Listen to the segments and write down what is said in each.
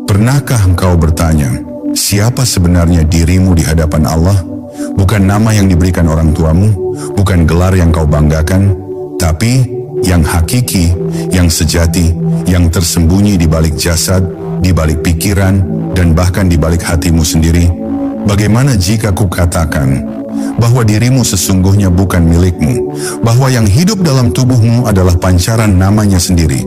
Pernahkah engkau bertanya, siapa sebenarnya dirimu di hadapan Allah? Bukan nama yang diberikan orang tuamu, bukan gelar yang kau banggakan, tapi yang hakiki, yang sejati, yang tersembunyi di balik jasad, di balik pikiran, dan bahkan di balik hatimu sendiri. Bagaimana jika kukatakan bahwa dirimu sesungguhnya bukan milikmu, bahwa yang hidup dalam tubuhmu adalah pancaran namanya sendiri,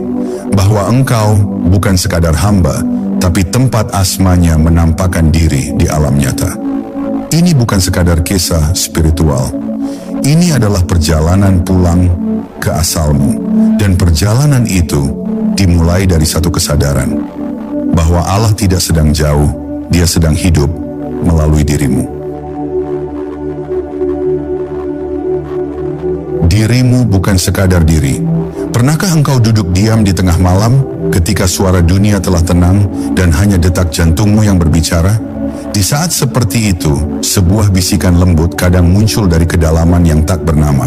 bahwa engkau bukan sekadar hamba, tapi tempat asmanya menampakkan diri di alam nyata. Ini bukan sekadar kisah spiritual. Ini adalah perjalanan pulang ke asalmu. Dan perjalanan itu dimulai dari satu kesadaran, bahwa Allah tidak sedang jauh, Dia sedang hidup melalui dirimu. Dirimu bukan sekadar diri. Pernahkah engkau duduk diam di tengah malam ketika suara dunia telah tenang dan hanya detak jantungmu yang berbicara? Di saat seperti itu, sebuah bisikan lembut kadang muncul dari kedalaman yang tak bernama.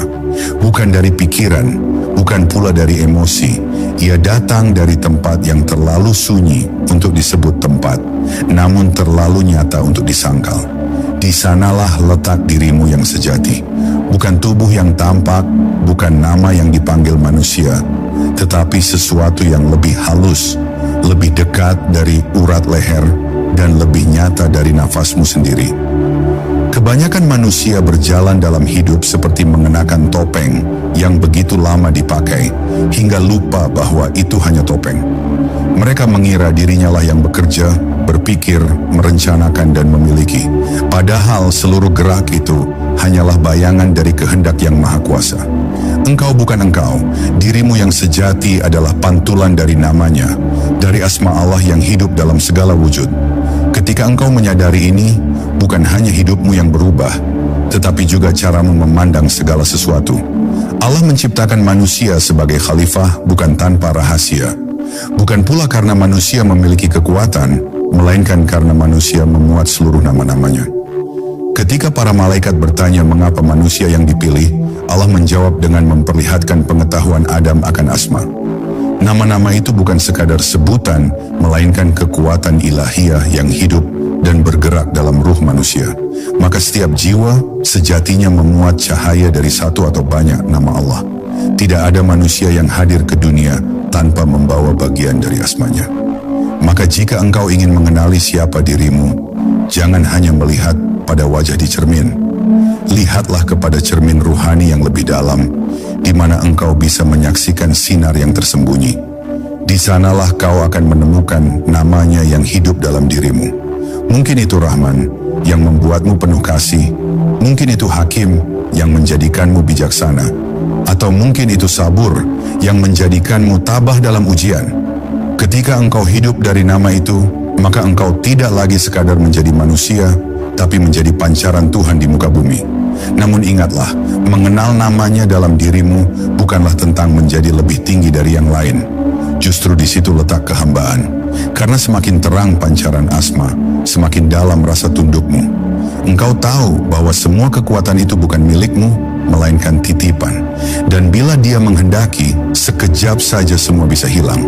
Bukan dari pikiran, bukan pula dari emosi. Ia datang dari tempat yang terlalu sunyi untuk disebut tempat, namun terlalu nyata untuk disangkal. Di sanalah letak dirimu yang sejati. Bukan tubuh yang tampak, bukan nama yang dipanggil manusia, tetapi sesuatu yang lebih halus, lebih dekat dari urat leher, dan lebih nyata dari nafasmu sendiri. Kebanyakan manusia berjalan dalam hidup seperti mengenakan topeng yang begitu lama dipakai, hingga lupa bahwa itu hanya topeng. Mereka mengira dirinya lah yang bekerja, berpikir, merencanakan, dan memiliki. Padahal seluruh gerak itu hanyalah bayangan dari kehendak yang maha kuasa. Engkau bukan engkau, dirimu yang sejati adalah pantulan dari namanya, dari asma Allah yang hidup dalam segala wujud. Ketika engkau menyadari ini, bukan hanya hidupmu yang berubah, tetapi juga caramu memandang segala sesuatu. Allah menciptakan manusia sebagai khalifah bukan tanpa rahasia. Bukan pula karena manusia memiliki kekuatan, melainkan karena manusia memuat seluruh nama-namanya. Ketika para malaikat bertanya mengapa manusia yang dipilih, Allah menjawab dengan memperlihatkan pengetahuan Adam akan asma. Nama-nama itu bukan sekadar sebutan, melainkan kekuatan ilahiyah yang hidup dan bergerak dalam ruh manusia. Maka setiap jiwa sejatinya memuat cahaya dari satu atau banyak nama Allah. Tidak ada manusia yang hadir ke dunia tanpa membawa bagian dari asmanya. Maka jika engkau ingin mengenali siapa dirimu, jangan hanya melihat pada wajah di cermin. Lihatlah kepada cermin ruhani yang lebih dalam, di mana engkau bisa menyaksikan sinar yang tersembunyi. Di sanalah kau akan menemukan namanya yang hidup dalam dirimu. Mungkin itu Rahman, yang membuatmu penuh kasih. Mungkin itu Hakim, yang menjadikanmu bijaksana. Atau mungkin itu Sabur, yang menjadikanmu tabah dalam ujian. Ketika engkau hidup dari nama itu, maka engkau tidak lagi sekadar menjadi manusia, tapi menjadi pancaran Tuhan di muka bumi. Namun ingatlah, mengenal namanya dalam dirimu bukanlah tentang menjadi lebih tinggi dari yang lain. Justru di situ letak kehambaan. Karena semakin terang pancaran asma, semakin dalam rasa tundukmu. Engkau tahu bahwa semua kekuatan itu bukan milikmu, melainkan titipan. Dan bila Dia menghendaki, sekejap saja semua bisa hilang.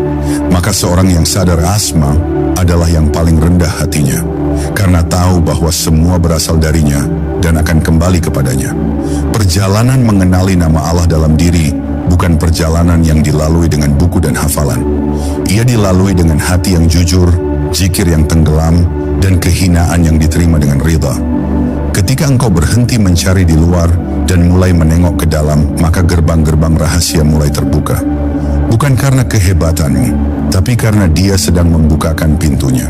Maka seorang yang sadar asma adalah yang paling rendah hatinya, karena tahu bahwa semua berasal darinya dan akan kembali kepadanya. Perjalanan mengenali nama Allah dalam diri bukan perjalanan yang dilalui dengan buku dan hafalan. Ia dilalui dengan hati yang jujur, zikir yang tenggelam, dan kehinaan yang diterima dengan ridha. Ketika engkau berhenti mencari di luar dan mulai menengok ke dalam, maka gerbang-gerbang rahasia mulai terbuka. Bukan karena kehebatanmu, tapi karena Dia sedang membukakan pintunya.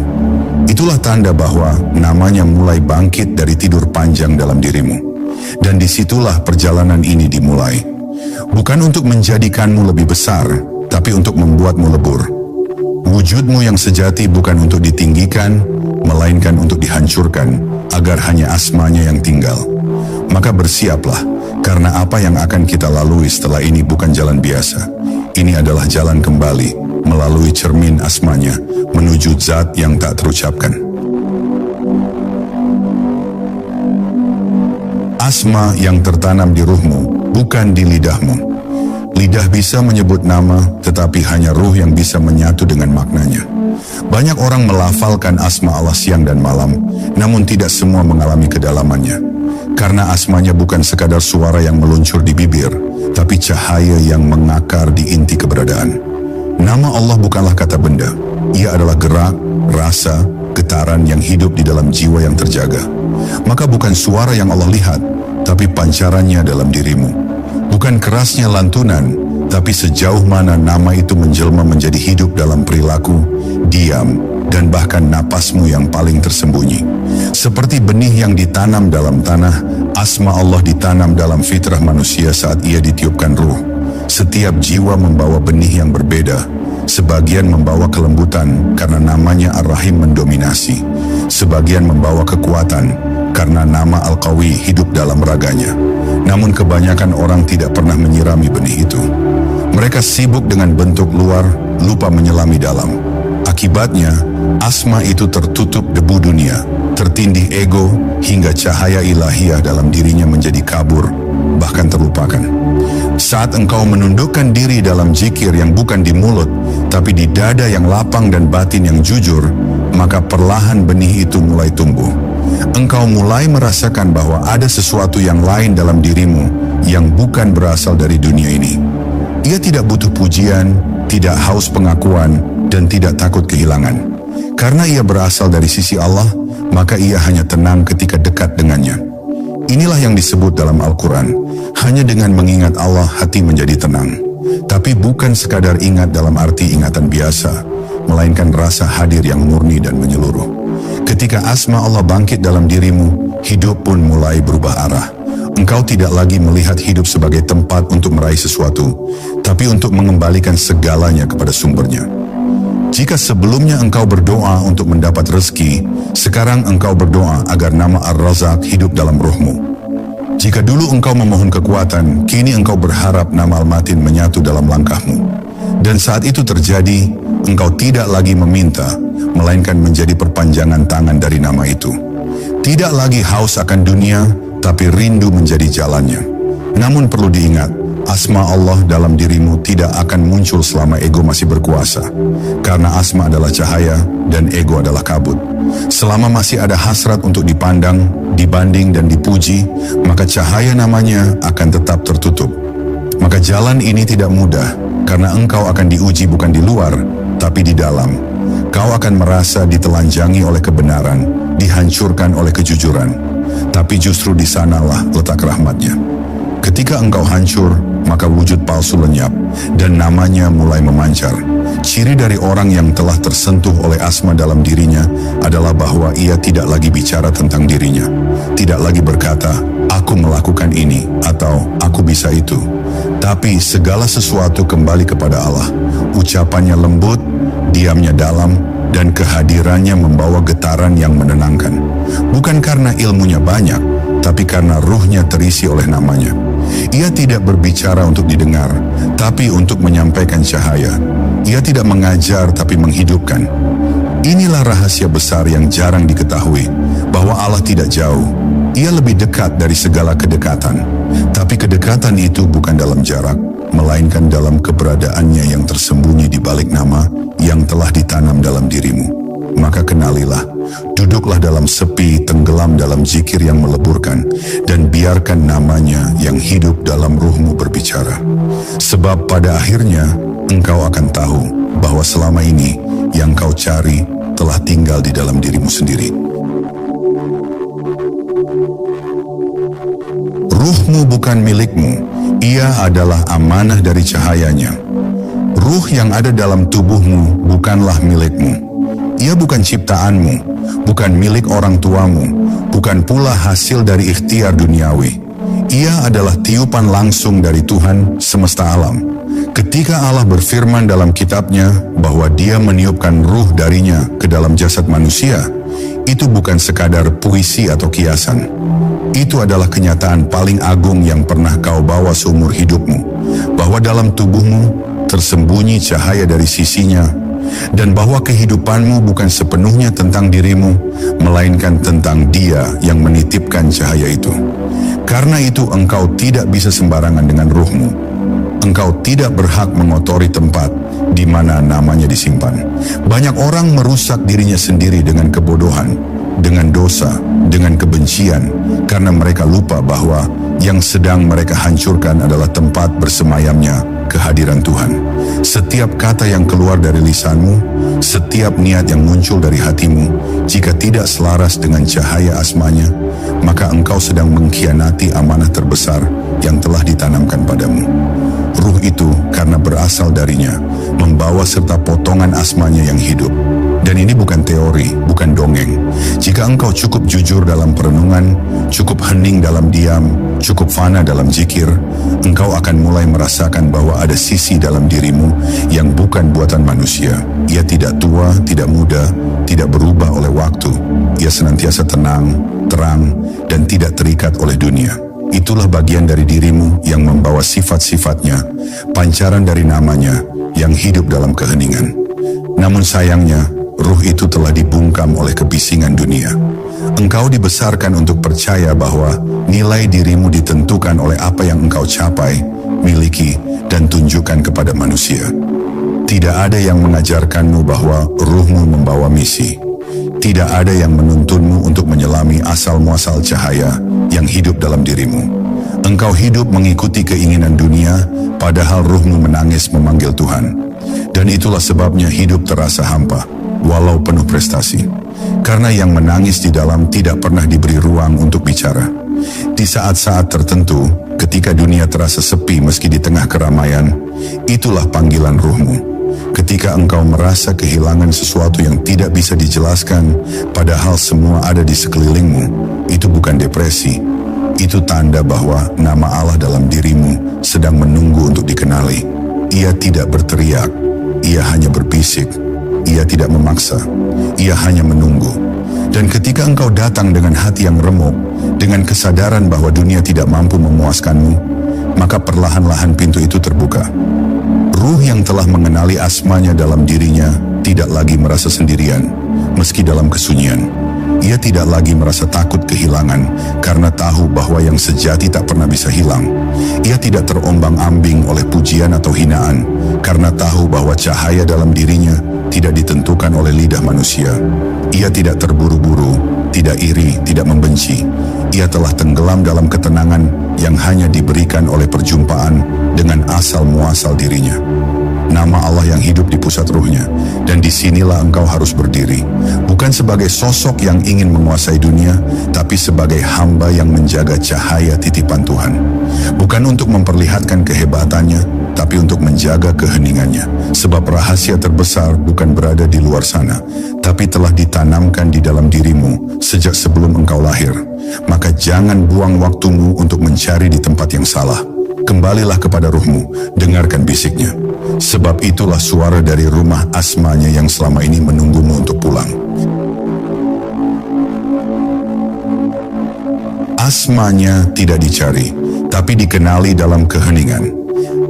Itulah tanda bahwa namanya mulai bangkit dari tidur panjang dalam dirimu. Dan disitulah perjalanan ini dimulai. Bukan untuk menjadikanmu lebih besar, tapi untuk membuatmu lebur. Wujudmu yang sejati bukan untuk ditinggikan, melainkan untuk dihancurkan, agar hanya asmanya yang tinggal. Maka bersiaplah, karena apa yang akan kita lalui setelah ini bukan jalan biasa. Ini adalah jalan kembali, melalui cermin asmanya, menuju zat yang tak terucapkan. Asma yang tertanam di ruhmu, bukan di lidahmu. Lidah bisa menyebut nama, tetapi hanya ruh yang bisa menyatu dengan maknanya. Banyak orang melafalkan asma Allah siang dan malam, namun tidak semua mengalami kedalamannya. Karena asmanya bukan sekadar suara yang meluncur di bibir, tapi cahaya yang mengakar di inti keberadaan. Nama Allah bukanlah kata benda, ia adalah gerak, rasa, getaran yang hidup di dalam jiwa yang terjaga. Maka bukan suara yang Allah lihat, tapi pancarannya dalam dirimu. Bukan kerasnya lantunan, tapi sejauh mana nama itu menjelma menjadi hidup dalam perilaku, diam, dan bahkan napasmu yang paling tersembunyi. Seperti benih yang ditanam dalam tanah, asma Allah ditanam dalam fitrah manusia saat ia ditiupkan ruh. Setiap jiwa membawa benih yang berbeda. Sebagian membawa kelembutan karena namanya Ar-Rahim mendominasi. Sebagian membawa kekuatan karena nama Al-Qawi hidup dalam raganya. Namun kebanyakan orang tidak pernah menyirami benih itu. Mereka sibuk dengan bentuk luar, lupa menyelami dalam. Akibatnya, asma itu tertutup debu dunia, tertindih ego, hingga cahaya ilahiyah dalam dirinya menjadi kabur, bahkan terlupakan. Saat engkau menundukkan diri dalam zikir yang bukan di mulut, tapi di dada yang lapang dan batin yang jujur, maka perlahan benih itu mulai tumbuh. Engkau mulai merasakan bahwa ada sesuatu yang lain dalam dirimu yang bukan berasal dari dunia ini. Ia tidak butuh pujian, tidak haus pengakuan, dan tidak takut kehilangan. Karena ia berasal dari sisi Allah, maka ia hanya tenang ketika dekat dengannya. Inilah yang disebut dalam Al-Quran, hanya dengan mengingat Allah hati menjadi tenang. Tapi bukan sekadar ingat dalam arti ingatan biasa, melainkan rasa hadir yang murni dan menyeluruh. Ketika asma Allah bangkit dalam dirimu, hidup pun mulai berubah arah. Engkau tidak lagi melihat hidup sebagai tempat untuk meraih sesuatu, tapi untuk mengembalikan segalanya kepada sumbernya. Jika sebelumnya engkau berdoa untuk mendapat rezeki, sekarang engkau berdoa agar nama Ar-Razak hidup dalam ruhmu. Jika dulu engkau memohon kekuatan, kini engkau berharap nama Al-Matin menyatu dalam langkahmu. Dan saat itu terjadi, engkau tidak lagi meminta, melainkan menjadi perpanjangan tangan dari nama itu. Tidak lagi haus akan dunia, tapi rindu menjadi jalannya. Namun perlu diingat, asma Allah dalam dirimu tidak akan muncul selama ego masih berkuasa. Karena asma adalah cahaya dan ego adalah kabut. Selama masih ada hasrat untuk dipandang, dibanding dan dipuji, maka cahaya namanya akan tetap tertutup. Maka jalan ini tidak mudah, karena engkau akan diuji bukan di luar, tapi di dalam. Kau akan merasa ditelanjangi oleh kebenaran, dihancurkan oleh kejujuran. Tapi justru di sanalah letak rahmatnya. Ketika engkau hancur, maka wujud palsu lenyap, dan namanya mulai memancar. Ciri dari orang yang telah tersentuh oleh asma dalam dirinya adalah bahwa ia tidak lagi bicara tentang dirinya. Tidak lagi berkata, aku melakukan ini, atau aku bisa itu. Tapi segala sesuatu kembali kepada Allah. Ucapannya lembut, diamnya dalam, dan kehadirannya membawa getaran yang menenangkan. Bukan karena ilmunya banyak, tapi karena ruhnya terisi oleh namanya. Ia tidak berbicara untuk didengar, tapi untuk menyampaikan cahaya. Ia tidak mengajar, tapi menghidupkan. Inilah rahasia besar yang jarang diketahui, bahwa Allah tidak jauh. Ia lebih dekat dari segala kedekatan. Tapi kedekatan itu bukan dalam jarak, melainkan dalam keberadaannya yang tersembunyi di balik nama yang telah ditanam dalam dirimu. Maka kenalilah, duduklah dalam sepi, tenggelam dalam zikir yang meleburkan, dan biarkan namanya yang hidup dalam ruhmu berbicara. Sebab pada akhirnya, engkau akan tahu bahwa selama ini yang kau cari telah tinggal di dalam dirimu sendiri. Ruhmu bukan milikmu, ia adalah amanah dari cahayanya. Ruh yang ada dalam tubuhmu bukanlah milikmu. Ia bukan ciptaanmu, bukan milik orang tuamu, bukan pula hasil dari ikhtiar duniawi. Ia adalah tiupan langsung dari Tuhan semesta alam. Ketika Allah berfirman dalam kitabnya bahwa Dia meniupkan ruh darinya ke dalam jasad manusia, itu bukan sekadar puisi atau kiasan. Itu adalah kenyataan paling agung yang pernah kau bawa seumur hidupmu, bahwa dalam tubuhmu tersembunyi cahaya dari sisinya, dan bahwa kehidupanmu bukan sepenuhnya tentang dirimu, melainkan tentang Dia yang menitipkan cahaya itu. Karena itu engkau tidak bisa sembarangan dengan ruhmu. Engkau tidak berhak mengotori tempat, di mana namanya disimpan. Banyak orang merusak dirinya sendiri dengan kebodohan, dengan dosa, dengan kebencian, karena mereka lupa bahwa yang sedang mereka hancurkan adalah tempat bersemayamnya kehadiran Tuhan. Setiap kata yang keluar dari lisanmu, setiap niat yang muncul dari hatimu, jika tidak selaras dengan cahaya asmanya, maka engkau sedang mengkhianati amanah terbesar yang telah ditanamkan padamu. Ruh itu karena berasal darinya, membawa serta potongan asmanya yang hidup. Dan ini bukan teori, bukan dongeng. Jika engkau cukup jujur dalam perenungan, cukup hening dalam diam, cukup fana dalam zikir, engkau akan mulai merasakan bahwa ada sisi dalam dirimu yang bukan buatan manusia. Ia tidak tua, tidak muda, tidak berubah oleh waktu. Ia senantiasa tenang, terang, dan tidak terikat oleh dunia. Itulah bagian dari dirimu yang membawa sifat-sifatnya, pancaran dari namanya yang hidup dalam keheningan. Namun sayangnya, ruh itu telah dibungkam oleh kebisingan dunia. Engkau dibesarkan untuk percaya bahwa nilai dirimu ditentukan oleh apa yang engkau capai, miliki, dan tunjukkan kepada manusia. Tidak ada yang mengajarkanmu bahwa ruhmu membawa misi. Tidak ada yang menuntunmu untuk menyelami asal-muasal cahaya yang hidup dalam dirimu. Engkau hidup mengikuti keinginan dunia, padahal ruhmu menangis memanggil Tuhan. Dan itulah sebabnya hidup terasa hampa, walau penuh prestasi. Karena yang menangis di dalam tidak pernah diberi ruang untuk bicara. Di saat-saat tertentu, ketika dunia terasa sepi meski di tengah keramaian, itulah panggilan ruhmu. Ketika engkau merasa kehilangan sesuatu yang tidak bisa dijelaskan, padahal semua ada di sekelilingmu, itu bukan depresi. Itu tanda bahwa nama Allah dalam dirimu sedang menunggu untuk dikenali. Ia tidak berteriak, ia hanya berbisik. Ia tidak memaksa, ia hanya menunggu. Dan ketika engkau datang dengan hati yang remuk, dengan kesadaran bahwa dunia tidak mampu memuaskanmu, maka perlahan-lahan pintu itu terbuka. Ruh yang telah mengenali asmanya dalam dirinya tidak lagi merasa sendirian, meski dalam kesunyian. Ia tidak lagi merasa takut kehilangan karena tahu bahwa yang sejati tak pernah bisa hilang. Ia tidak terombang-ambing oleh pujian atau hinaan karena tahu bahwa cahaya dalam dirinya tidak ditentukan oleh lidah manusia. Ia tidak terburu-buru, tidak iri, tidak membenci. Ia telah tenggelam dalam ketenangan yang hanya diberikan oleh perjumpaan dengan asal-muasal dirinya. Nama Allah yang hidup di pusat ruhnya, dan disinilah engkau harus berdiri, bukan sebagai sosok yang ingin menguasai dunia, tapi sebagai hamba yang menjaga cahaya titipan Tuhan. Bukan untuk memperlihatkan kehebatannya, tapi untuk menjaga keheningannya. Sebab rahasia terbesar bukan berada di luar sana, tapi telah ditanamkan di dalam dirimu sejak sebelum engkau lahir. Maka jangan buang waktumu untuk mencari di tempat yang salah. Kembalilah kepada ruhmu, dengarkan bisiknya. Sebab itulah suara dari rumah asmanya yang selama ini menunggumu untuk pulang. Asmanya tidak dicari, tapi dikenali dalam keheningan.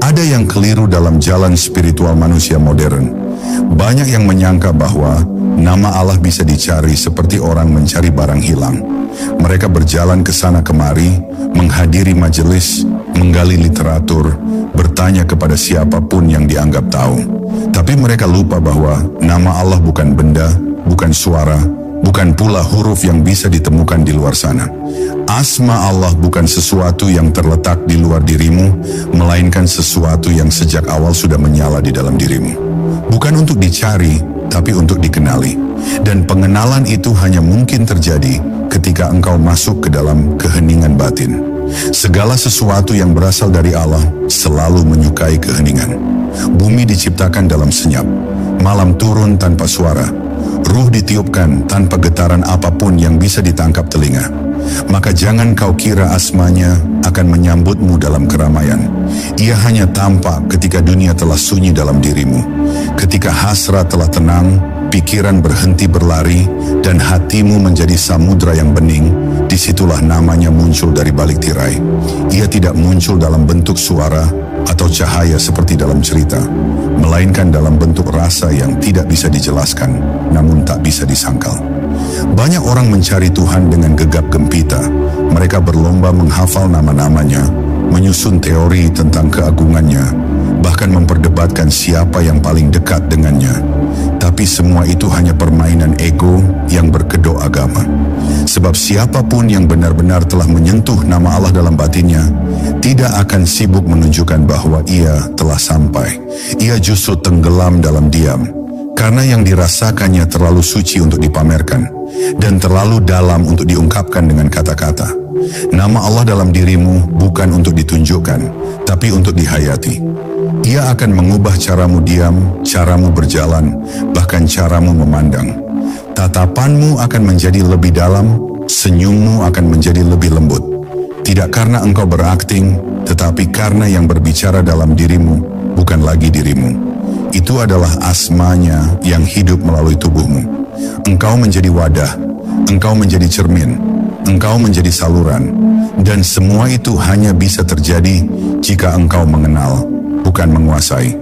Ada yang keliru dalam jalan spiritual manusia modern. Banyak yang menyangka bahwa nama Allah bisa dicari seperti orang mencari barang hilang. Mereka berjalan ke sana kemari, menghadiri majelis, menggali literatur, bertanya kepada siapapun yang dianggap tahu. Tapi mereka lupa bahwa nama Allah bukan benda, bukan suara, bukan pula huruf yang bisa ditemukan di luar sana. Asma Allah bukan sesuatu yang terletak di luar dirimu, melainkan sesuatu yang sejak awal sudah menyala di dalam dirimu. Bukan untuk dicari, tapi untuk dikenali. Dan pengenalan itu hanya mungkin terjadi ketika engkau masuk ke dalam keheningan batin. Segala sesuatu yang berasal dari Allah selalu menyukai keheningan. Bumi diciptakan dalam senyap, malam turun tanpa suara, ruh ditiupkan tanpa getaran apapun yang bisa ditangkap telinga. Maka jangan kau kira asmanya akan menyambutmu dalam keramaian. Ia hanya tampak ketika dunia telah sunyi dalam dirimu. Ketika hasrat telah tenang, pikiran berhenti berlari, dan hatimu menjadi samudra yang bening, disitulah namanya muncul dari balik tirai. Ia tidak muncul dalam bentuk suara atau cahaya seperti dalam cerita, melainkan dalam bentuk rasa yang tidak bisa dijelaskan, namun tak bisa disangkal. Banyak orang mencari Tuhan dengan gegap gempita. Mereka berlomba menghafal nama-namanya, menyusun teori tentang keagungannya, bahkan memperdebatkan siapa yang paling dekat dengannya. Tapi semua itu hanya permainan ego yang berkedok agama. Sebab siapapun yang benar-benar telah menyentuh nama Allah dalam batinnya, tidak akan sibuk menunjukkan bahwa ia telah sampai. Ia justru tenggelam dalam diam, karena yang dirasakannya terlalu suci untuk dipamerkan, dan terlalu dalam untuk diungkapkan dengan kata-kata. Nama Allah dalam dirimu bukan untuk ditunjukkan, tapi untuk dihayati. Ia akan mengubah caramu diam, caramu berjalan, bahkan caramu memandang. Tatapanmu akan menjadi lebih dalam, senyummu akan menjadi lebih lembut. Tidak karena engkau berakting, tetapi karena yang berbicara dalam dirimu bukan lagi dirimu. Itu adalah asmanya yang hidup melalui tubuhmu. Engkau menjadi wadah, engkau menjadi cermin, engkau menjadi saluran, dan semua itu hanya bisa terjadi jika engkau mengenal, bukan menguasai.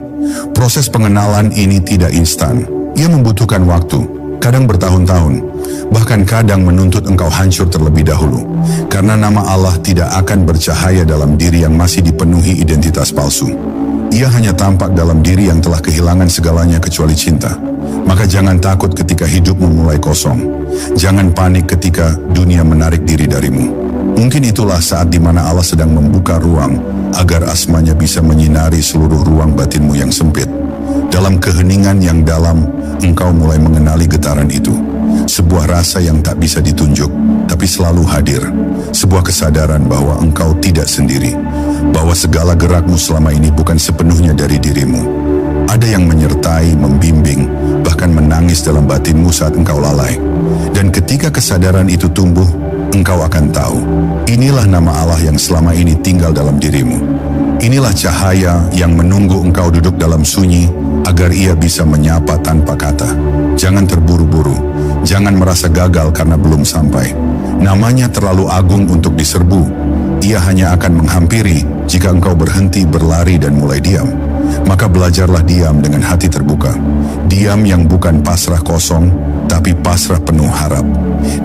Proses pengenalan ini tidak instan. Ia membutuhkan waktu, kadang bertahun-tahun, bahkan kadang menuntut engkau hancur terlebih dahulu. Karena nama Allah tidak akan bercahaya dalam diri yang masih dipenuhi identitas palsu. Ia hanya tampak dalam diri yang telah kehilangan segalanya kecuali cinta. Maka jangan takut ketika hidupmu mulai kosong. Jangan panik ketika dunia menarik diri darimu. Mungkin itulah saat di mana Allah sedang membuka ruang agar asmanya bisa menyinari seluruh ruang batinmu yang sempit. Dalam keheningan yang dalam, engkau mulai mengenali getaran itu. Sebuah rasa yang tak bisa ditunjuk, tapi selalu hadir. Sebuah kesadaran bahwa engkau tidak sendiri. Bahwa segala gerakmu selama ini bukan sepenuhnya dari dirimu. Ada yang menyertai, membimbing, bahkan menangis dalam batinmu saat engkau lalai. Dan ketika kesadaran itu tumbuh, engkau akan tahu, inilah nama Allah yang selama ini tinggal dalam dirimu. Inilah cahaya yang menunggu engkau duduk dalam sunyi, agar ia bisa menyapa tanpa kata. Jangan terburu-buru, jangan merasa gagal karena belum sampai. Namanya terlalu agung untuk diserbu. Ia hanya akan menghampiri jika engkau berhenti berlari dan mulai diam. Maka belajarlah diam dengan hati terbuka. Diam yang bukan pasrah kosong, tapi pasrah penuh harap.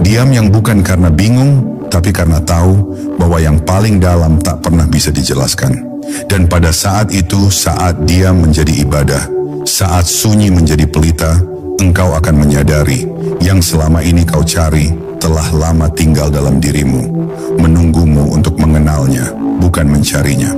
Diam yang bukan karena bingung, tapi karena tahu bahwa yang paling dalam tak pernah bisa dijelaskan. Dan pada saat itu, saat diam menjadi ibadah, saat sunyi menjadi pelita, engkau akan menyadari yang selama ini kau cari telah lama tinggal dalam dirimu, menunggumu untuk mengenalnya, bukan mencarinya.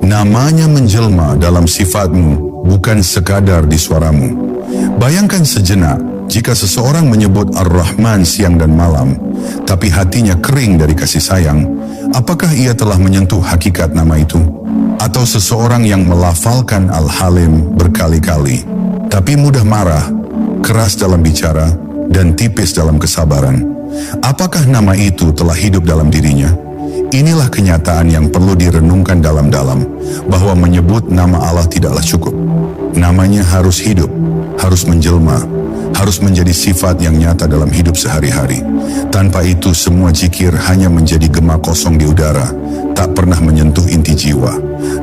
Namanya menjelma dalam sifatmu, bukan sekadar di suaramu. Bayangkan sejenak, jika seseorang menyebut Ar-Rahman siang dan malam, tapi hatinya kering dari kasih sayang, apakah ia telah menyentuh hakikat nama itu? Atau seseorang yang melafalkan Al-Halim berkali-kali, tapi mudah marah, keras dalam bicara, dan tipis dalam kesabaran, apakah nama itu telah hidup dalam dirinya? Inilah kenyataan yang perlu direnungkan dalam-dalam, bahwa menyebut nama Allah tidaklah cukup. Namanya harus hidup, harus menjelma, harus menjadi sifat yang nyata dalam hidup sehari-hari. Tanpa itu semua zikir hanya menjadi gema kosong di udara, tak pernah menyentuh inti jiwa.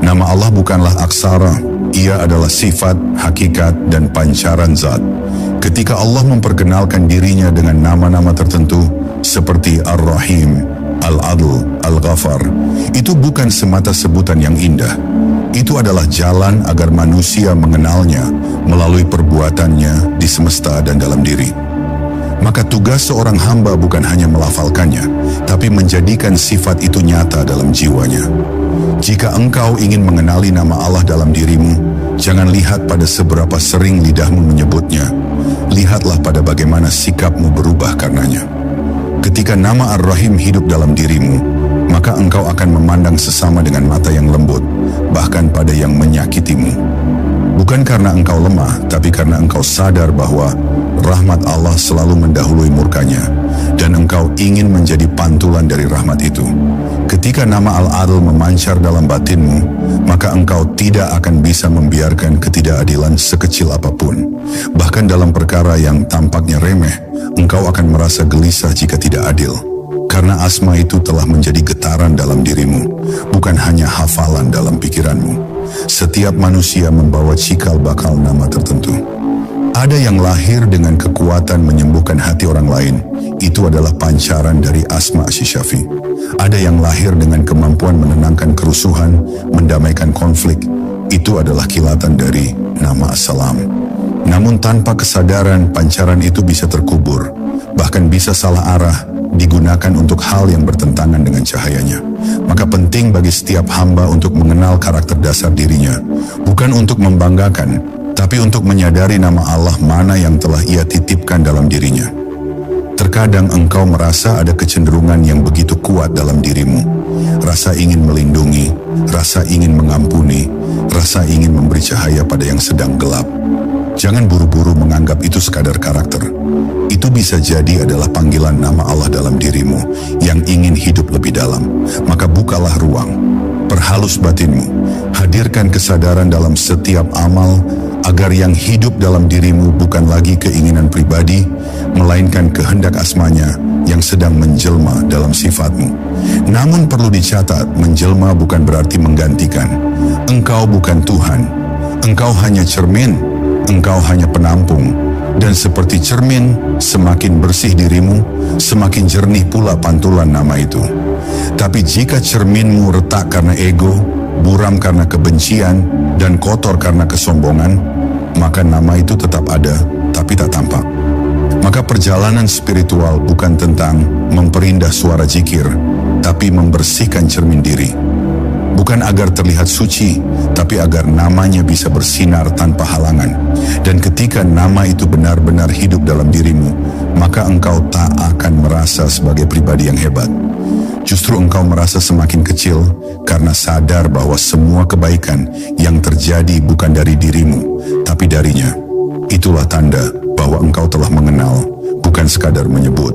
Nama Allah bukanlah aksara, ia adalah sifat, hakikat, dan pancaran zat. Ketika Allah memperkenalkan dirinya dengan nama-nama tertentu, seperti Ar-Rahim, Al-Adl, Al-Ghafar, itu bukan semata sebutan yang indah. Itu adalah jalan agar manusia mengenalnya melalui perbuatannya di semesta dan dalam diri. Maka tugas seorang hamba bukan hanya melafalkannya, tapi menjadikan sifat itu nyata dalam jiwanya. Jika engkau ingin mengenali nama Allah dalam dirimu, jangan lihat pada seberapa sering lidahmu menyebutnya. Lihatlah pada bagaimana sikapmu berubah karenanya. Ketika nama Ar-Rahim hidup dalam dirimu, maka engkau akan memandang sesama dengan mata yang lembut, bahkan pada yang menyakitimu. Bukan karena engkau lemah, tapi karena engkau sadar bahwa rahmat Allah selalu mendahului murkanya, dan engkau ingin menjadi pantulan dari rahmat itu. Ketika nama Al-Adl memancar dalam batinmu, maka engkau tidak akan bisa membiarkan ketidakadilan sekecil apapun. Bahkan dalam perkara yang tampaknya remeh, engkau akan merasa gelisah jika tidak adil. Karena asma itu telah menjadi getaran dalam dirimu, bukan hanya hafalan dalam pikiranmu. Setiap manusia membawa cikal bakal nama tertentu. Ada yang lahir dengan kekuatan menyembuhkan hati orang lain, itu adalah pancaran dari Asma Asy-Syafi. Ada yang lahir dengan kemampuan menenangkan kerusuhan, mendamaikan konflik. Itu adalah kilatan dari nama As-Salam. Namun tanpa kesadaran, pancaran itu bisa terkubur, bahkan bisa salah arah, digunakan untuk hal yang bertentangan dengan cahayanya. Maka penting bagi setiap hamba untuk mengenal karakter dasar dirinya, bukan untuk membanggakan, tapi untuk menyadari nama Allah mana yang telah Ia titipkan dalam dirinya. Terkadang engkau merasa ada kecenderungan yang begitu kuat dalam dirimu, rasa ingin melindungi, rasa ingin mengampuni, rasa ingin memberi cahaya pada yang sedang gelap. Jangan buru-buru menganggap itu sekadar karakter. Itu bisa jadi adalah panggilan nama Allah dalam dirimu yang ingin hidup lebih dalam. Maka bukalah ruang, perhalus batinmu, hadirkan kesadaran dalam setiap amal, agar yang hidup dalam dirimu bukan lagi keinginan pribadi, melainkan kehendak Asmanya yang sedang menjelma dalam sifatmu. Namun perlu dicatat, menjelma bukan berarti menggantikan. Engkau bukan Tuhan, engkau hanya cermin, engkau hanya penampung. Dan seperti cermin, semakin bersih dirimu, semakin jernih pula pantulan nama itu. Tapi jika cerminmu retak karena ego, buram karena kebencian, dan kotor karena kesombongan, maka nama itu tetap ada, tapi tak tampak. Maka perjalanan spiritual bukan tentang memperindah suara zikir, tapi membersihkan cermin diri. Bukan agar terlihat suci, tapi agar namanya bisa bersinar tanpa halangan. Dan ketika nama itu benar-benar hidup dalam dirimu, maka engkau tak akan merasa sebagai pribadi yang hebat. Justru engkau merasa semakin kecil karena sadar bahwa semua kebaikan yang terjadi bukan dari dirimu, tapi darinya. Itulah tanda bahwa engkau telah mengenal, bukan sekadar menyebut.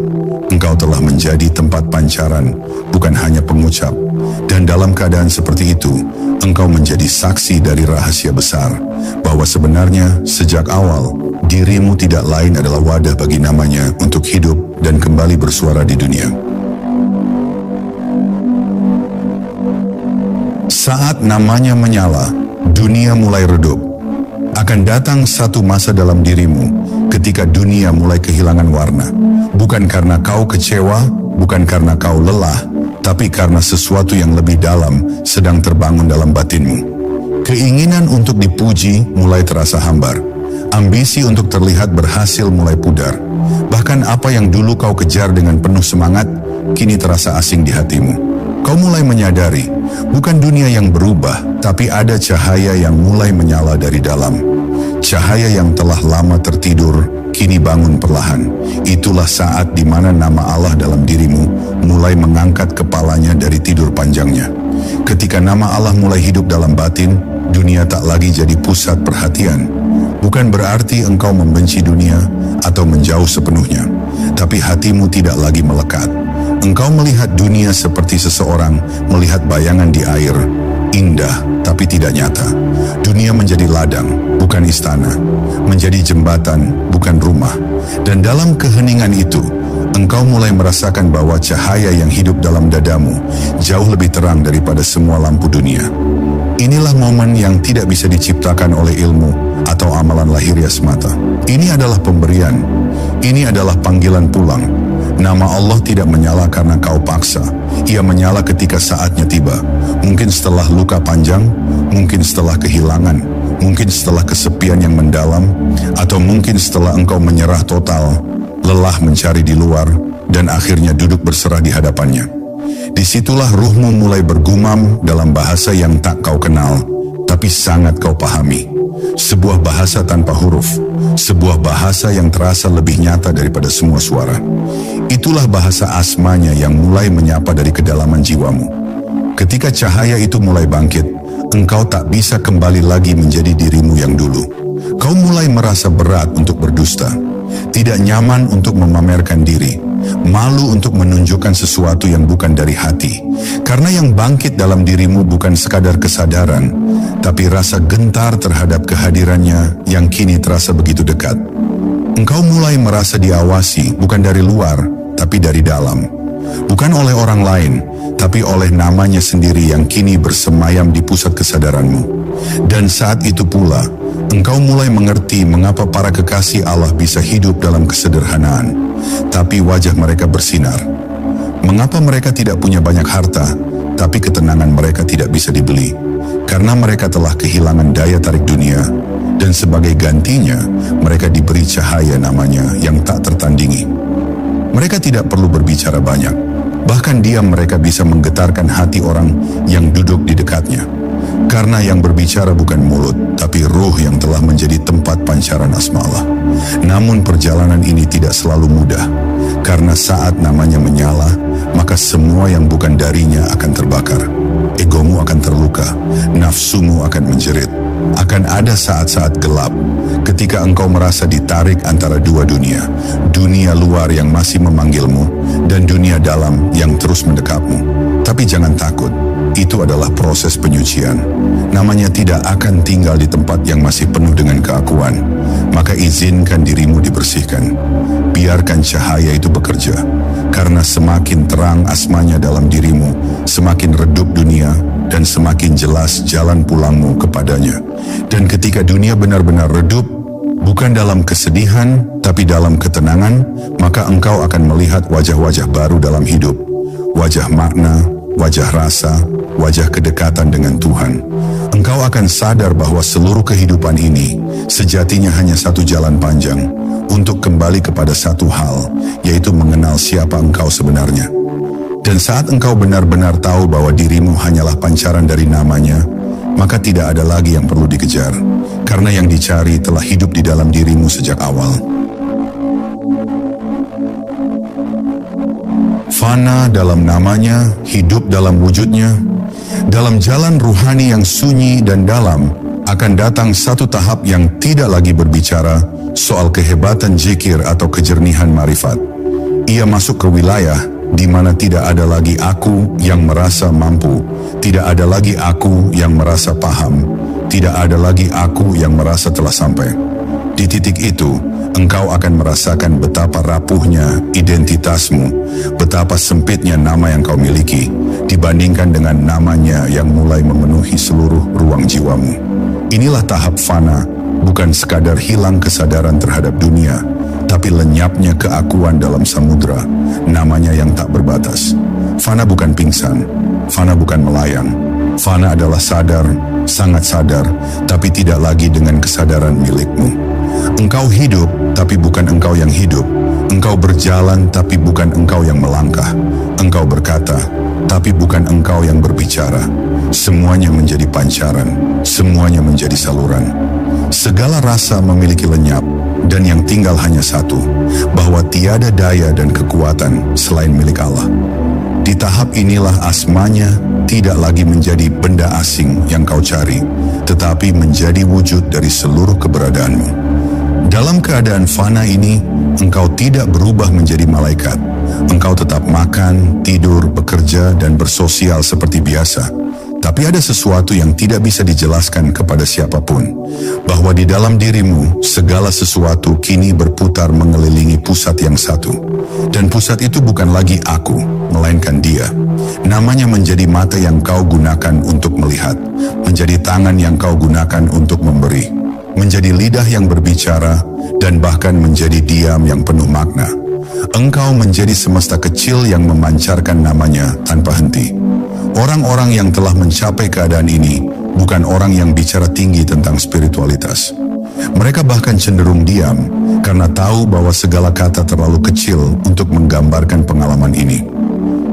Engkau telah menjadi tempat pancaran, bukan hanya pengucap. Dan dalam keadaan seperti itu, engkau menjadi saksi dari rahasia besar, bahwa sebenarnya sejak awal, dirimu tidak lain adalah wadah bagi namanya untuk hidup dan kembali bersuara di dunia. Saat namanya menyala, dunia mulai redup. Akan datang satu masa dalam dirimu ketika dunia mulai kehilangan warna. Bukan karena kau kecewa, bukan karena kau lelah, tapi karena sesuatu yang lebih dalam sedang terbangun dalam batinmu. Keinginan untuk dipuji mulai terasa hambar. Ambisi untuk terlihat berhasil mulai pudar. Bahkan apa yang dulu kau kejar dengan penuh semangat, kini terasa asing di hatimu. Kau mulai menyadari, bukan dunia yang berubah, tapi ada cahaya yang mulai menyala dari dalam. Cahaya yang telah lama tertidur, kini bangun perlahan. Itulah saat di mana nama Allah dalam dirimu mulai mengangkat kepalanya dari tidur panjangnya. Ketika nama Allah mulai hidup dalam batin, dunia tak lagi jadi pusat perhatian. Bukan berarti engkau membenci dunia atau menjauh sepenuhnya, tapi hatimu tidak lagi melekat. Engkau melihat dunia seperti seseorang melihat bayangan di air, indah tapi tidak nyata. Dunia menjadi ladang, bukan istana, menjadi jembatan, bukan rumah. Dan dalam keheningan itu, engkau mulai merasakan bahwa cahaya yang hidup dalam dadamu jauh lebih terang daripada semua lampu dunia. Inilah momen yang tidak bisa diciptakan oleh ilmu atau amalan lahiriah semata. Ini adalah pemberian, ini adalah panggilan pulang. Nama Allah tidak menyala karena kau paksa. Ia menyala ketika saatnya tiba. Mungkin setelah luka panjang, mungkin setelah kehilangan, mungkin setelah kesepian yang mendalam, atau mungkin setelah engkau menyerah total, lelah mencari di luar, dan akhirnya duduk berserah di hadapannya. Disitulah ruhmu mulai bergumam dalam bahasa yang tak kau kenal, tapi sangat kau pahami. Sebuah bahasa tanpa huruf, sebuah bahasa yang terasa lebih nyata daripada semua suara. Itulah bahasa Asmanya yang mulai menyapa dari kedalaman jiwamu. Ketika cahaya itu mulai bangkit, engkau tak bisa kembali lagi menjadi dirimu yang dulu. Kau mulai merasa berat untuk berdusta, tidak nyaman untuk memamerkan diri, malu untuk menunjukkan sesuatu yang bukan dari hati. Karena yang bangkit dalam dirimu bukan sekadar kesadaran, tapi rasa gentar terhadap kehadirannya yang kini terasa begitu dekat. Engkau mulai merasa diawasi bukan dari luar, tapi dari dalam. Bukan oleh orang lain, tapi oleh namanya sendiri yang kini bersemayam di pusat kesadaranmu. Dan saat itu pula, engkau mulai mengerti mengapa para kekasih Allah bisa hidup dalam kesederhanaan. tapi wajah mereka bersinar. Mengapa mereka tidak punya banyak harta, tapi ketenangan mereka tidak bisa dibeli? Karena mereka telah kehilangan daya tarik dunia, dan sebagai gantinya, mereka diberi cahaya namanya yang tak tertandingi. Mereka tidak perlu berbicara banyak, bahkan diam mereka bisa menggetarkan hati orang yang duduk di dekatnya. Karena yang berbicara bukan mulut, tapi ruh yang telah menjadi tempat pancaran asma Allah. Namun perjalanan ini tidak selalu mudah, karena saat namanya menyala, maka semua yang bukan darinya akan terbakar. Egomu akan terluka, nafsumu akan menjerit. Akan ada saat-saat gelap, ketika engkau merasa ditarik antara dua dunia. Dunia luar yang masih memanggilmu, dan dunia dalam yang terus mendekapmu. Tapi jangan takut, itu adalah proses penyucian. Namanya tidak akan tinggal di tempat yang masih penuh dengan keakuan. Maka izinkan dirimu dibersihkan. Biarkan cahaya itu bekerja. Karena semakin terang asmanya dalam dirimu, semakin redup dunia, dan semakin jelas jalan pulangmu kepadanya. Dan ketika dunia benar-benar redup, bukan dalam kesedihan, tapi dalam ketenangan, maka engkau akan melihat wajah-wajah baru dalam hidup. Wajah makna, wajah rasa, wajah kedekatan dengan Tuhan. Engkau akan sadar bahwa seluruh kehidupan ini sejatinya hanya satu jalan panjang untuk kembali kepada satu hal, yaitu mengenal siapa engkau sebenarnya. Dan saat engkau benar-benar tahu bahwa dirimu hanyalah pancaran dari namanya, maka tidak ada lagi yang perlu dikejar, karena yang dicari telah hidup di dalam dirimu sejak awal. Fana dalam namanya, hidup dalam wujudnya. Dalam jalan ruhani yang sunyi dan dalam, akan datang satu tahap yang tidak lagi berbicara soal kehebatan zikir atau kejernihan marifat. Ia masuk ke wilayah di mana tidak ada lagi aku yang merasa mampu, tidak ada lagi aku yang merasa paham, tidak ada lagi aku yang merasa telah sampai. Di titik itu, engkau akan merasakan betapa rapuhnya identitasmu, betapa sempitnya nama yang kau miliki, dibandingkan dengan namanya yang mulai memenuhi seluruh ruang jiwamu. Inilah tahap fana, bukan sekadar hilang kesadaran terhadap dunia, tapi lenyapnya keakuan dalam samudra, namanya yang tak berbatas. Fana bukan pingsan, fana bukan melayang. Fana adalah sadar, sangat sadar, tapi tidak lagi dengan kesadaran milikmu. Engkau hidup, tapi bukan engkau yang hidup. Engkau berjalan, tapi bukan engkau yang melangkah. Engkau berkata, tapi bukan engkau yang berbicara. Semuanya menjadi pancaran, semuanya menjadi saluran. Segala rasa memiliki lenyap, dan yang tinggal hanya satu, bahwa tiada daya dan kekuatan selain milik Allah. Di tahap inilah asmanya tidak lagi menjadi benda asing yang kau cari, tetapi menjadi wujud dari seluruh keberadaanmu. Dalam keadaan fana ini, engkau tidak berubah menjadi malaikat. Engkau tetap makan, tidur, bekerja, dan bersosial seperti biasa. Tapi ada sesuatu yang tidak bisa dijelaskan kepada siapapun, bahwa di dalam dirimu segala sesuatu kini berputar mengelilingi pusat yang satu. Dan pusat itu bukan lagi aku, melainkan Dia. Namanya menjadi mata yang kau gunakan untuk melihat, menjadi tangan yang kau gunakan untuk memberi, menjadi lidah yang berbicara, dan bahkan menjadi diam yang penuh makna. Engkau menjadi semesta kecil yang memancarkan namanya tanpa henti. Orang-orang yang telah mencapai keadaan ini bukan orang yang bicara tinggi tentang spiritualitas. Mereka bahkan cenderung diam karena tahu bahwa segala kata terlalu kecil untuk menggambarkan pengalaman ini.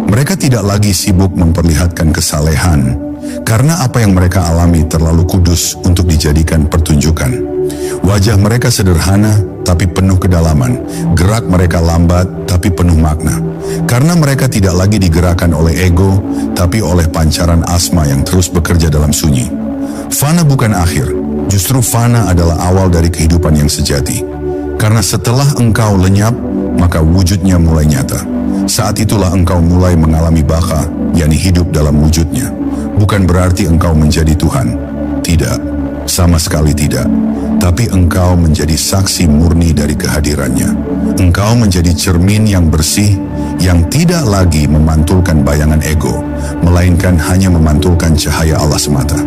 Mereka tidak lagi sibuk memperlihatkan kesalehan karena apa yang mereka alami terlalu kudus untuk dijadikan pertunjukan. Wajah mereka sederhana tapi penuh kedalaman. Gerak mereka lambat tapi penuh makna. Karena mereka tidak lagi digerakkan oleh ego, tapi oleh pancaran asma yang terus bekerja dalam sunyi. Fana bukan akhir, justru fana adalah awal dari kehidupan yang sejati. Karena setelah engkau lenyap, maka wujudnya mulai nyata. Saat itulah engkau mulai mengalami baka, yakni hidup dalam wujudnya. Bukan berarti engkau menjadi Tuhan. Tidak, sama sekali tidak. Tapi engkau menjadi saksi murni dari kehadirannya. Engkau menjadi cermin yang bersih, yang tidak lagi memantulkan bayangan ego, melainkan hanya memantulkan cahaya Allah semata.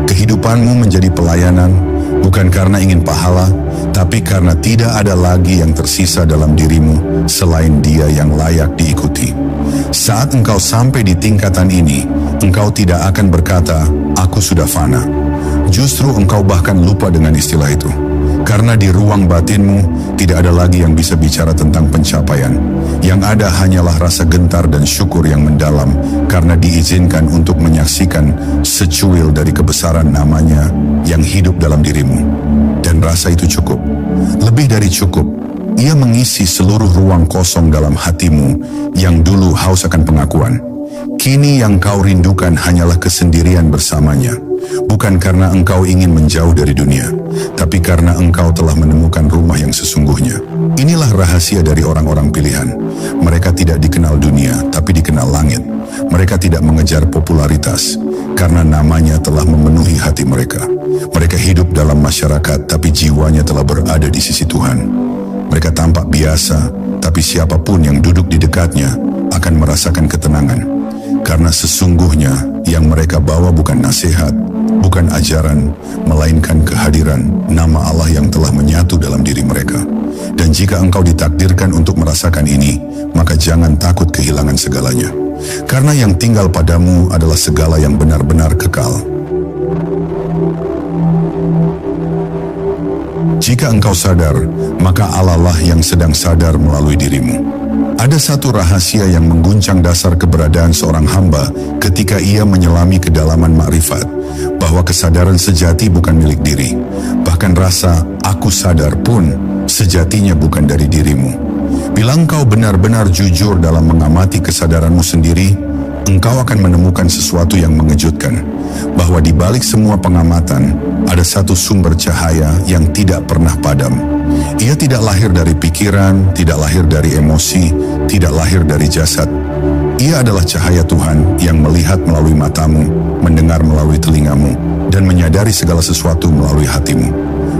Kehidupanmu menjadi pelayanan, Bukan karena ingin pahala, tapi karena tidak ada lagi yang tersisa dalam dirimu selain Dia yang layak diikuti. Saat engkau sampai di tingkatan ini, engkau tidak akan berkata, "Aku sudah fana." Justru engkau bahkan lupa dengan istilah itu. Karena di ruang batinmu tidak ada lagi yang bisa bicara tentang pencapaian. Yang ada hanyalah rasa gentar dan syukur yang mendalam karena diizinkan untuk menyaksikan secuil dari kebesaran namanya yang hidup dalam dirimu. Dan rasa itu cukup. Lebih dari cukup, ia mengisi seluruh ruang kosong dalam hatimu yang dulu haus akan pengakuan. Kini yang kau rindukan hanyalah kesendirian bersamanya. Bukan karena engkau ingin menjauh dari dunia, tapi karena engkau telah menemukan rumah yang sesungguhnya. Inilah rahasia dari orang-orang pilihan. Mereka tidak dikenal dunia, tapi dikenal langit. Mereka tidak mengejar popularitas, karena namanya telah memenuhi hati mereka. Mereka hidup dalam masyarakat, tapi jiwanya telah berada di sisi Tuhan. Mereka tampak biasa, tapi siapapun yang duduk di dekatnya akan merasakan ketenangan. Karena sesungguhnya yang mereka bawa bukan nasihat, bukan ajaran, melainkan kehadiran nama Allah yang telah menyatu dalam diri mereka. Dan jika engkau ditakdirkan untuk merasakan ini, maka jangan takut kehilangan segalanya. Karena yang tinggal padamu adalah segala yang benar-benar kekal. Jika engkau sadar, maka Allah lah yang sedang sadar melalui dirimu. Ada satu rahasia yang mengguncang dasar keberadaan seorang hamba ketika ia menyelami kedalaman makrifat, bahwa kesadaran sejati bukan milik diri. Bahkan rasa "aku sadar" pun sejatinya bukan dari dirimu. Bila engkau benar-benar jujur dalam mengamati kesadaranmu sendiri, engkau akan menemukan sesuatu yang mengejutkan, bahwa di balik semua pengamatan ada satu sumber cahaya yang tidak pernah padam. Ia tidak lahir dari pikiran, tidak lahir dari emosi, tidak lahir dari jasad. Ia adalah cahaya Tuhan yang melihat melalui matamu, mendengar melalui telingamu, dan menyadari segala sesuatu melalui hatimu.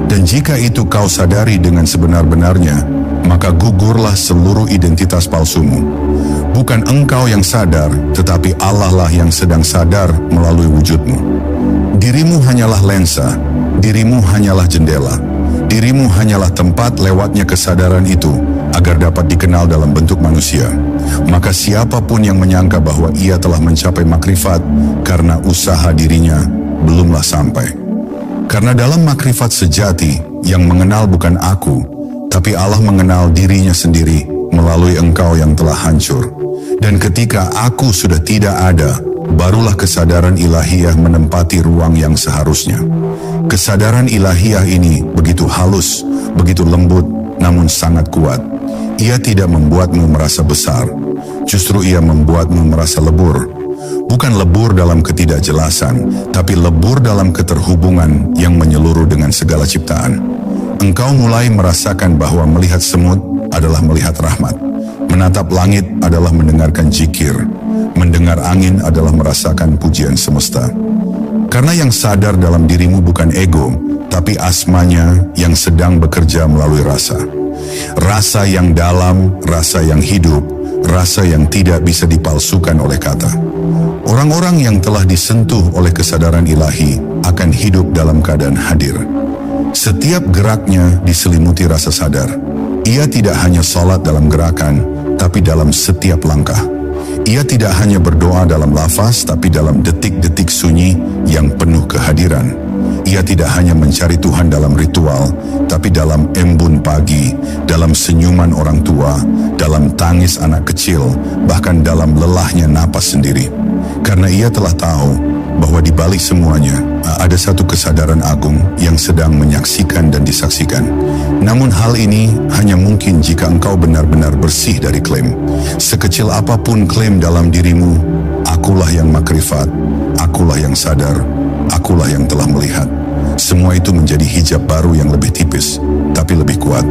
Dan jika itu kau sadari dengan sebenar-benarnya, maka gugurlah seluruh identitas palsumu. Bukan engkau yang sadar, tetapi Allah lah yang sedang sadar melalui wujudmu. Dirimu hanyalah lensa, dirimu hanyalah jendela. Dirimu hanyalah tempat lewatnya kesadaran itu agar dapat dikenal dalam bentuk manusia. Maka siapapun yang menyangka bahwa ia telah mencapai makrifat karena usaha dirinya belumlah sampai. Karena dalam makrifat sejati yang mengenal bukan aku, tapi Allah mengenal dirinya sendiri melalui engkau yang telah hancur. Dan ketika aku sudah tidak ada, barulah kesadaran ilahiyah menempati ruang yang seharusnya. Kesadaran ilahiyah ini begitu halus, begitu lembut, namun sangat kuat. Ia tidak membuatmu merasa besar, justru ia membuatmu merasa lebur. Bukan lebur dalam ketidakjelasan, tapi lebur dalam keterhubungan yang menyeluruh dengan segala ciptaan. Engkau mulai merasakan bahwa melihat semut adalah melihat rahmat. Menatap langit adalah mendengarkan zikir. Mendengar angin adalah merasakan pujian semesta. Karena yang sadar dalam dirimu bukan ego, tapi asmanya yang sedang bekerja melalui rasa. Rasa yang dalam, rasa yang hidup, rasa yang tidak bisa dipalsukan oleh kata. Orang-orang yang telah disentuh oleh kesadaran ilahi akan hidup dalam keadaan hadir. Setiap geraknya diselimuti rasa sadar. Ia tidak hanya salat dalam gerakan, tapi dalam setiap langkah. Ia tidak hanya berdoa dalam lafaz, tapi dalam detik-detik sunyi yang penuh kehadiran. Ia tidak hanya mencari Tuhan dalam ritual, tapi dalam embun pagi, dalam senyuman orang tua, dalam tangis anak kecil, bahkan dalam lelahnya napas sendiri. Karena ia telah tahu bahwa di balik semuanya ada satu kesadaran agung yang sedang menyaksikan dan disaksikan. Namun hal ini hanya mungkin jika engkau benar-benar bersih dari klaim. Sekecil apapun klaim dalam dirimu, akulah yang makrifat, akulah yang sadar, akulah yang telah melihat. Semua itu menjadi hijab baru yang lebih tipis, tapi lebih kuat.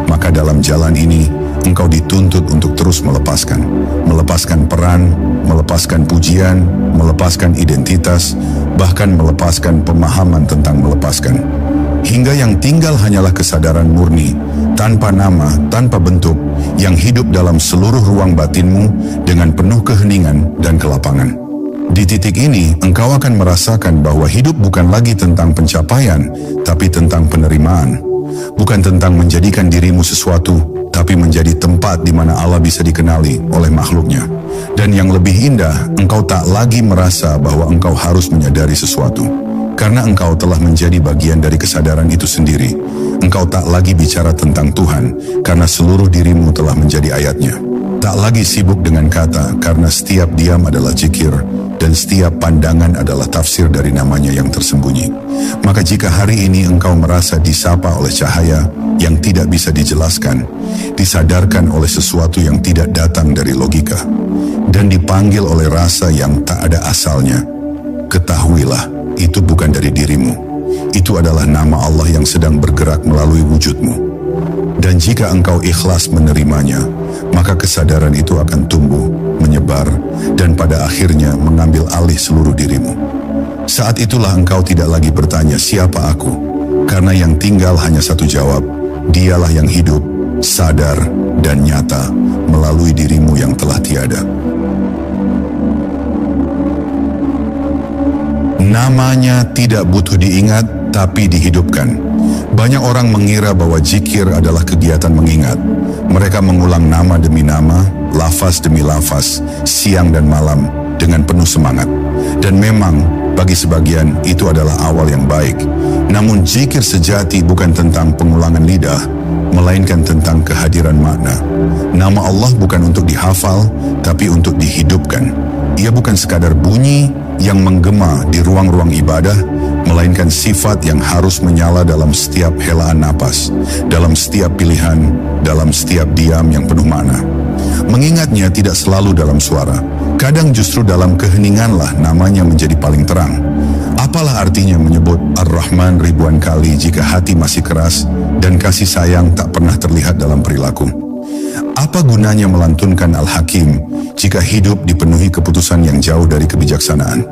Maka dalam jalan ini, engkau dituntut untuk terus melepaskan. Melepaskan peran, melepaskan pujian, melepaskan identitas, bahkan melepaskan pemahaman tentang melepaskan. Hingga yang tinggal hanyalah kesadaran murni, tanpa nama, tanpa bentuk, yang hidup dalam seluruh ruang batinmu dengan penuh keheningan dan kelapangan. Di titik ini, engkau akan merasakan bahwa hidup bukan lagi tentang pencapaian, tapi tentang penerimaan. Bukan tentang menjadikan dirimu sesuatu, tapi menjadi tempat di mana Allah bisa dikenali oleh makhluknya. Dan yang lebih indah, engkau tak lagi merasa bahwa engkau harus menyadari sesuatu. Karena engkau telah menjadi bagian dari kesadaran itu sendiri. Engkau tak lagi bicara tentang Tuhan, karena seluruh dirimu telah menjadi ayatnya. Tak lagi sibuk dengan kata, karena setiap diam adalah zikir, dan setiap pandangan adalah tafsir dari namanya yang tersembunyi. Maka jika hari ini engkau merasa disapa oleh cahaya yang tidak bisa dijelaskan, disadarkan oleh sesuatu yang tidak datang dari logika, dan dipanggil oleh rasa yang tak ada asalnya, ketahuilah, itu bukan dari dirimu. Itu adalah nama Allah yang sedang bergerak melalui wujudmu. Dan jika engkau ikhlas menerimanya, maka kesadaran itu akan tumbuh, menyebar, dan pada akhirnya mengambil alih seluruh dirimu. Saat itulah engkau tidak lagi bertanya siapa aku, karena yang tinggal hanya satu jawab, dialah yang hidup, sadar, dan nyata melalui dirimu yang telah tiada. Namanya tidak butuh diingat, tapi dihidupkan. Banyak orang mengira bahwa zikir adalah kegiatan mengingat. Mereka mengulang nama demi nama, lafaz demi lafaz, siang dan malam dengan penuh semangat. Dan memang, bagi sebagian itu adalah awal yang baik. Namun zikir sejati bukan tentang pengulangan lidah, melainkan tentang kehadiran makna. Nama Allah bukan untuk dihafal, tapi untuk dihidupkan. Ia bukan sekadar bunyi yang menggema di ruang-ruang ibadah, melainkan sifat yang harus menyala dalam setiap helaan napas, dalam setiap pilihan, dalam setiap diam yang penuh makna. Mengingatnya tidak selalu dalam suara, kadang justru dalam keheninganlah namanya menjadi paling terang. Apalah artinya menyebut Ar-Rahman ribuan kali jika hati masih keras dan kasih sayang tak pernah terlihat dalam perilaku? Apa gunanya melantunkan Al-Hakim jika hidup dipenuhi keputusan yang jauh dari kebijaksanaan?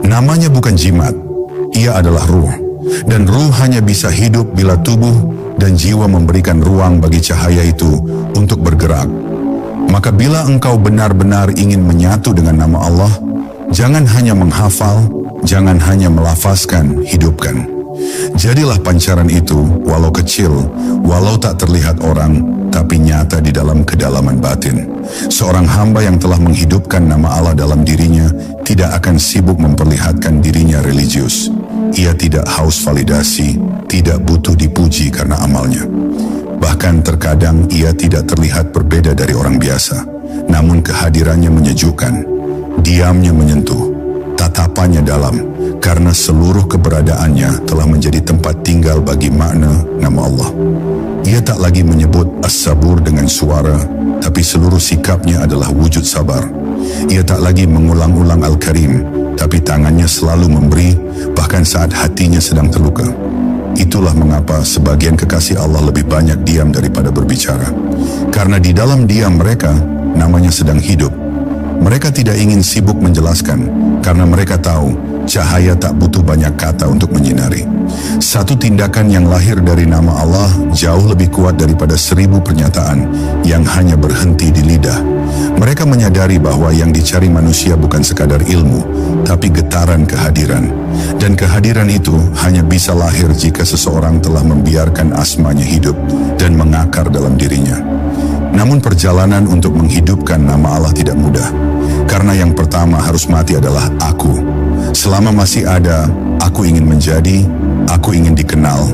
Namanya bukan jimat, ia adalah ruh. Dan ruh hanya bisa hidup bila tubuh dan jiwa memberikan ruang bagi cahaya itu untuk bergerak. Maka bila engkau benar-benar ingin menyatu dengan nama Allah, jangan hanya menghafal, jangan hanya melafazkan, hidupkan. Jadilah pancaran itu, walau kecil, walau tak terlihat orang, tapi nyata di dalam kedalaman batin. Seorang hamba yang telah menghidupkan nama Allah dalam dirinya tidak akan sibuk memperlihatkan dirinya religius. Ia tidak haus validasi, tidak butuh dipuji karena amalnya. Bahkan terkadang ia tidak terlihat berbeda dari orang biasa, namun kehadirannya menyejukkan, diamnya menyentuh, tatapannya dalam, karena seluruh keberadaannya telah menjadi tempat tinggal bagi makna nama Allah. Ia tak lagi menyebut as-sabur dengan suara, tapi seluruh sikapnya adalah wujud sabar. Ia tak lagi mengulang-ulang Al-Karim, tapi tangannya selalu memberi, bahkan saat hatinya sedang terluka. Itulah mengapa sebagian kekasih Allah lebih banyak diam daripada berbicara. Karena di dalam diam mereka, namanya sedang hidup. Mereka tidak ingin sibuk menjelaskan, karena mereka tahu cahaya tak butuh banyak kata untuk menyinari. Satu tindakan yang lahir dari nama Allah jauh lebih kuat daripada 1000 pernyataan yang hanya berhenti di lidah. Mereka menyadari bahwa yang dicari manusia bukan sekadar ilmu, tapi getaran kehadiran. Dan kehadiran itu hanya bisa lahir jika seseorang telah membiarkan asmanya hidup dan mengakar dalam dirinya. Namun perjalanan untuk menghidupkan nama Allah tidak mudah. Karena yang pertama harus mati adalah aku. Selama masih ada, aku ingin menjadi, aku ingin dikenal,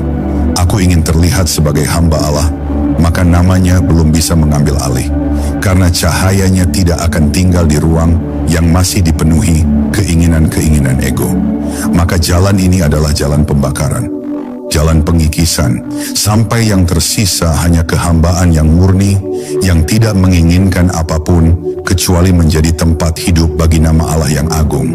aku ingin terlihat sebagai hamba Allah, maka namanya belum bisa mengambil alih. Karena cahayanya tidak akan tinggal di ruang yang masih dipenuhi keinginan-keinginan ego. Maka jalan ini adalah jalan pembakaran, jalan pengikisan, sampai yang tersisa hanya kehambaan yang murni, yang tidak menginginkan apapun, kecuali menjadi tempat hidup bagi nama Allah yang agung.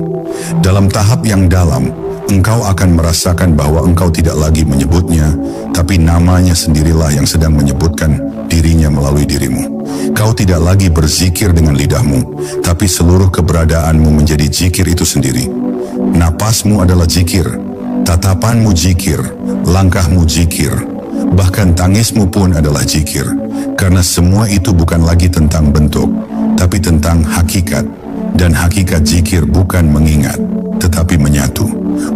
Dalam tahap yang dalam, engkau akan merasakan bahwa engkau tidak lagi menyebutnya, tapi namanya sendirilah yang sedang menyebutkan dirinya melalui dirimu. Kau tidak lagi berzikir dengan lidahmu, tapi seluruh keberadaanmu menjadi zikir itu sendiri. Napasmu adalah zikir, tatapanmu zikir, langkahmu zikir, bahkan tangismu pun adalah zikir. Karena semua itu bukan lagi tentang bentuk, tapi tentang hakikat. Dan hakikat zikir bukan mengingat, tetapi menyatu.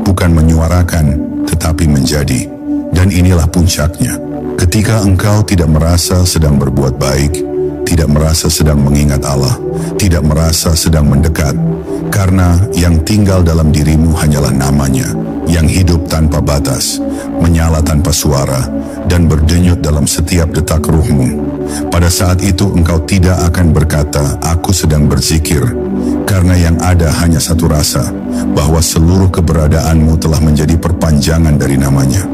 Bukan menyuarakan, tetapi menjadi. Dan inilah puncaknya. Ketika engkau tidak merasa sedang berbuat baik, tidak merasa sedang mengingat Allah, tidak merasa sedang mendekat, karena yang tinggal dalam dirimu hanyalah namanya, yang hidup tanpa batas, menyala tanpa suara, dan berdenyut dalam setiap detak ruhmu. Pada saat itu engkau tidak akan berkata, aku sedang berzikir, karena yang ada hanya satu rasa, bahwa seluruh keberadaanmu telah menjadi perpanjangan dari namanya.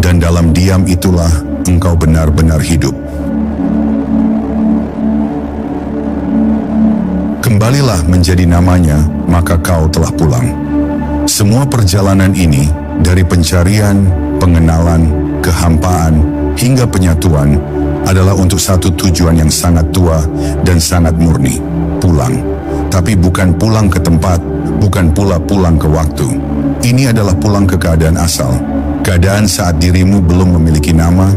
Dan dalam diam itulah engkau benar-benar hidup. Kembalilah menjadi namanya, maka kau telah pulang. Semua perjalanan ini, dari pencarian, pengenalan, kehampaan, hingga penyatuan, adalah untuk satu tujuan yang sangat tua dan sangat murni, pulang. Tapi bukan pulang ke tempat, bukan pula pulang ke waktu. Ini adalah pulang ke keadaan asal. Keadaan saat dirimu belum memiliki nama,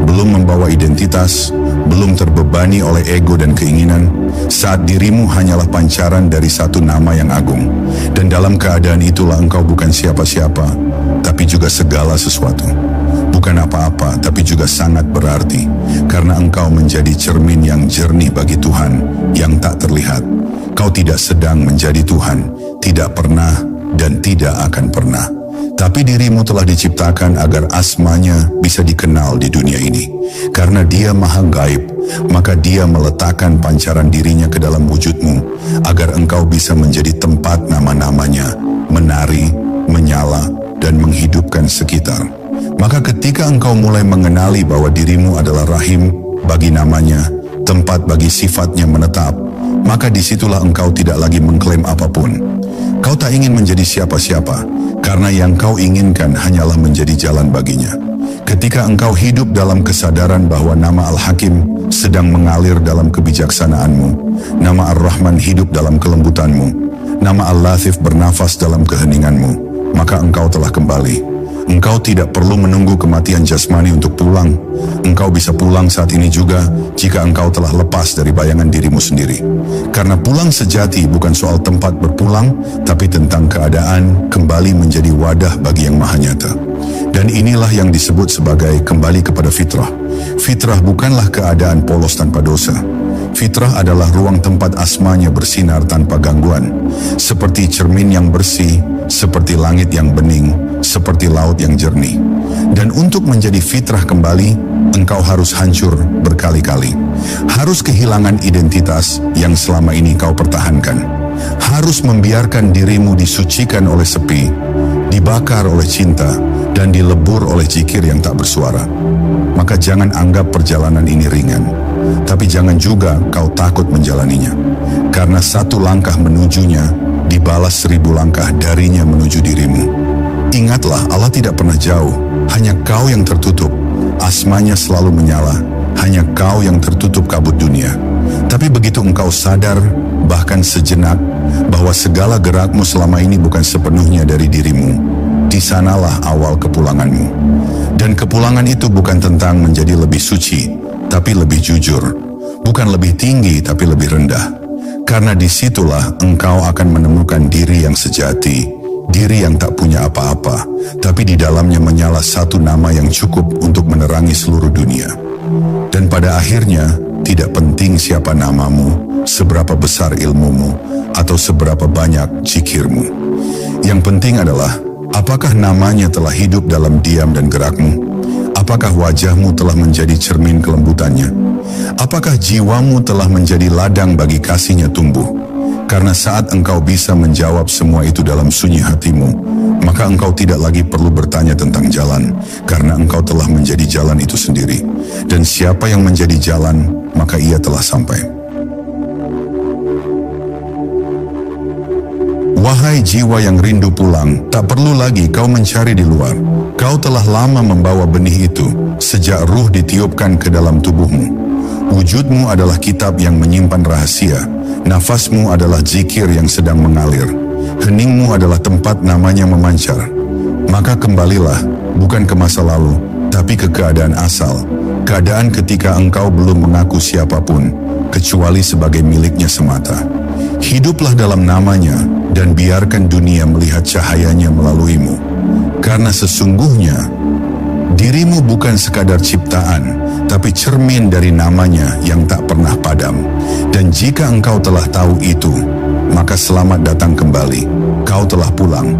belum membawa identitas, belum terbebani oleh ego dan keinginan, saat dirimu hanyalah pancaran dari satu nama yang agung. Dan dalam keadaan itulah engkau bukan siapa-siapa, tapi juga segala sesuatu. Bukan apa-apa, tapi juga sangat berarti, karena engkau menjadi cermin yang jernih bagi Tuhan, yang tak terlihat. Kau tidak sedang menjadi Tuhan, tidak pernah dan tidak akan pernah. Tapi dirimu telah diciptakan agar asmanya bisa dikenal di dunia ini. Karena dia maha gaib, maka dia meletakkan pancaran dirinya ke dalam wujudmu, agar engkau bisa menjadi tempat nama-namanya, menari, menyala, dan menghidupkan sekitar. Maka ketika engkau mulai mengenali bahwa dirimu adalah rahim bagi namanya, tempat bagi sifatnya menetap, maka disitulah engkau tidak lagi mengklaim apapun. Kau tak ingin menjadi siapa-siapa, karena yang kau inginkan hanyalah menjadi jalan baginya. Ketika engkau hidup dalam kesadaran bahwa nama Al-Hakim sedang mengalir dalam kebijaksanaanmu, nama Ar-Rahman hidup dalam kelembutanmu, nama Al-Latif bernafas dalam keheninganmu, maka engkau telah kembali. Engkau tidak perlu menunggu kematian jasmani untuk pulang. Engkau bisa pulang saat ini juga jika engkau telah lepas dari bayangan dirimu sendiri. Karena pulang sejati bukan soal tempat berpulang, tapi tentang keadaan kembali menjadi wadah bagi yang maha nyata. Dan inilah yang disebut sebagai kembali kepada fitrah. Fitrah bukanlah keadaan polos tanpa dosa. Fitrah adalah ruang tempat asmanya bersinar tanpa gangguan, seperti cermin yang bersih, seperti langit yang bening, seperti laut yang jernih. Dan untuk menjadi fitrah kembali, engkau harus hancur berkali-kali. Harus kehilangan identitas yang selama ini kau pertahankan. Harus membiarkan dirimu disucikan oleh sepi, dibakar oleh cinta, dan dilebur oleh zikir yang tak bersuara. Maka jangan anggap perjalanan ini ringan, tapi jangan juga kau takut menjalaninya. Karena satu langkah menujunya dibalas 1000 langkah darinya menuju dirimu. Ingatlah, Allah tidak pernah jauh, hanya kau yang tertutup. Asmanya selalu menyala, hanya kau yang tertutup kabut dunia. Tapi begitu engkau sadar, bahkan sejenak, bahwa segala gerakmu selama ini bukan sepenuhnya dari dirimu, di sanalah awal kepulanganmu. Dan kepulangan itu bukan tentang menjadi lebih suci, tapi lebih jujur. Bukan lebih tinggi, tapi lebih rendah. Karena disitulah engkau akan menemukan diri yang sejati, diri yang tak punya apa-apa, tapi di dalamnya menyala satu nama yang cukup untuk menerangi seluruh dunia. Dan pada akhirnya, tidak penting siapa namamu, seberapa besar ilmumu, atau seberapa banyak zikirmu. Yang penting adalah, apakah namanya telah hidup dalam diam dan gerakmu? Apakah wajahmu telah menjadi cermin kelembutannya? Apakah jiwamu telah menjadi ladang bagi kasihnya tumbuh? Karena saat engkau bisa menjawab semua itu dalam sunyi hatimu, maka engkau tidak lagi perlu bertanya tentang jalan, karena engkau telah menjadi jalan itu sendiri. Dan siapa yang menjadi jalan, maka ia telah sampai. Wahai jiwa yang rindu pulang, tak perlu lagi kau mencari di luar. Kau telah lama membawa benih itu, sejak ruh ditiupkan ke dalam tubuhmu. Wujudmu adalah kitab yang menyimpan rahasia. Nafasmu adalah zikir yang sedang mengalir. Heningmu adalah tempat namanya memancar. Maka kembalilah, bukan ke masa lalu, tapi ke keadaan asal. Keadaan ketika engkau belum mengaku siapapun, kecuali sebagai miliknya semata. Hiduplah dalam namanya dan biarkan dunia melihat cahayanya melaluimu. Karena sesungguhnya dirimu bukan sekadar ciptaan, tapi cermin dari namanya yang tak pernah padam. Dan jika engkau telah tahu itu, maka selamat datang kembali. Kau telah pulang.